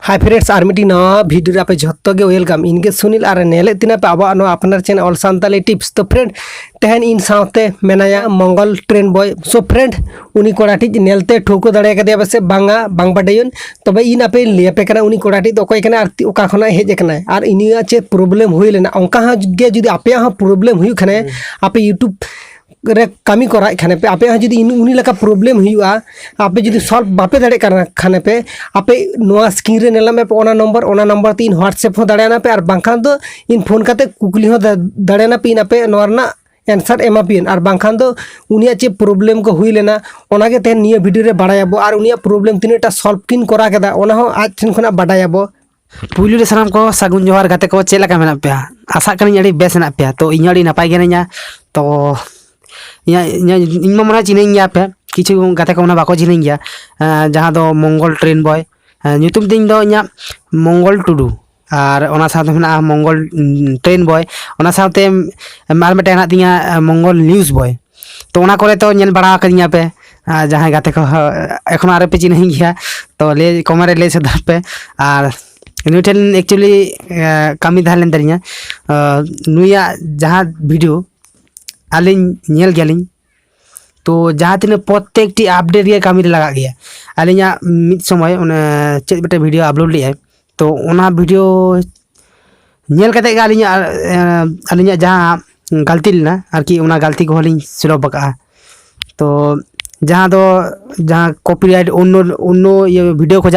Hi friends are मिट्टी नवा video पे झोत्तो गे वेलकम इनके सुनील और नेले तीना पे अब अपनार चैनल ऑल सान्ताली टिप्स। तो फ्रेंड तेहन इन साथे मेनाया मंगल ट्रेन बॉय। सो फ्रेंड उनी कोड़ाटी नेलते ठोको दाड़े कदिया बसे बांगा बांग बाडायन तबे इन आपे लेपे कना उनी कोड़ाटी तो कोई कना आरती ओका खना हेज कना और इनिया चे प्रॉब्लम हुई लेना ओंका गे जुदी आपे हा प्रॉब्लम हुई खने आपे यूट्यूब रे कमी करा खाने पे आपे जुदी उनी लका प्रॉब्लम हुआ आपे जुदी सॉल्व बापे दाड़े करना खाने पे आपे नोआ स्क्रीन रे नेला में ओना नंबर तीन व्हाट्सएप हो दाड़ेना पे और बांखान दो इन फोन काते कुकली हो दाड़ेना पे इन आपे नोरना एंसर एमा पिन और बांखान दो उनिया चे प्रॉब्लम को हुई लेना ओना के तेन निया वीडियो रे बाडायाबो और उनिया प्रॉब्लम तीनटा सॉल्व किन करा केदा ओना हो आज ठन खना बाडायाबो। पुइलु रे सानाम को सागुन जोहार गाते को चेला का मेना पे आशा कनी अड़ी बेस ना पे तो इᱧ अड़ी नापाय गेना तो इन मना चिनाई गया पे किछु गाते को ना बाको चिनाई गया जहां दो मंगल ट्रेन बॉय ᱧᱩᱛᱩᱢ ᱛᱤᱧ ᱫᱚ ᱤᱧᱟᱹᱜ मंगल टुडू और ओना साथे मेना मंगल ट्रेन बॉय ओना साथे मार मेटे हेना तिया मंगल न्यूज बॉय तो ओना करे तो नेल बड़ा कदिया पे जहां गाते को एखोन आरे पे चिनाई गया तो ले कमेंट ले सदा पे और नुई ठेन एक्चुअली कमी धालेन तरिया नुया जहां वीडियो आलिन नेल गेलिन तो जहाँ तीन प्रत्येक अपडेट के कमी लगा गया अलिया मिद समय चेक बेटे वीडियो अपलोड लिया तो ओना वीडियो नेल कते गे अलिया जहाँ गलती लेना आरकी ओना गलती को लिंग सुलभ बका तो जहाँ कॉपीराइट उन्नो ये वीडियो को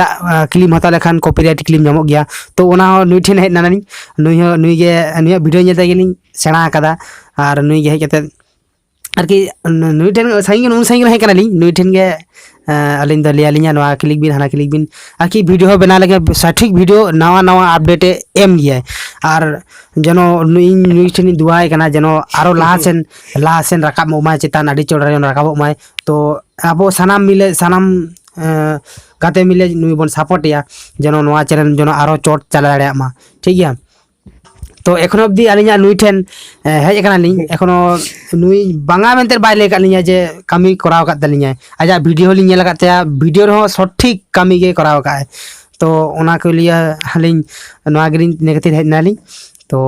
क्लिप हता लेखान कॉपीराइट क्लिप नामो गया तो ओना नुई ठेन हेज नानी नुई गे नुई वीडियो नेलते गेलिंग सेणा कदा और नुई गे हेज कते आरकी नुई ठेन साइंग उन साइंग हे कनाली नुई ठेन गे अलिन द लिया नवा क्लिक बिन हाना क्लिक बिन आरकी वीडियो बना लगे सठिक वीडियो नवा अपडेट एम गया और जनो नुई ठेन दुआय कना जनो आरो लाहासेन राकाब मोमाय चेतान आडी चोड़ा राकाब मोमाय तो अब सानाम मिले सानाम गाते मिले नुई बन सपोर्ट या जनो नवा चैनल जनो आरो चोट चला दाड़े मा ठीक गया। तो एखोनो अब्दी आलिया नुई ठेन हेज कनाली एखोनो नुई बांगा मेनते बाय ले कालिया जे कमी कराव का दलिया आजा वीडियो लिंग नेल काते वीडियो रो सठिक कमी के कराव का तो ओना को लिया हलिंग नवा ग्रीन नेगेटिव हेज नाली तो